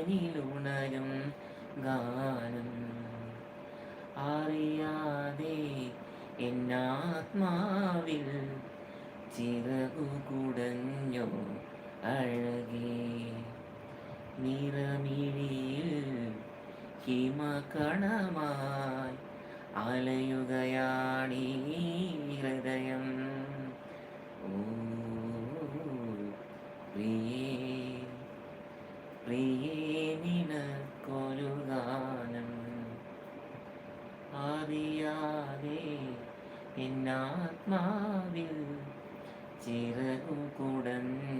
ജീവനിലുണരും ഗാനം അറിയാതെ എന്നാത്മാവിൽ ചിറകു കുടഞ്ഞോ അഴകേ നിറമിഴിയിൽ ഹിമകണമായി അലയുകയാണീ ഹൃദയം ഓ പ്രിയേ പ്രിയേ നിനക്കൊരു ഗാനം അറിയാതെ എന്നാത്മാവിൽ ചിറകു കുടഞ്ഞൊരഴകേ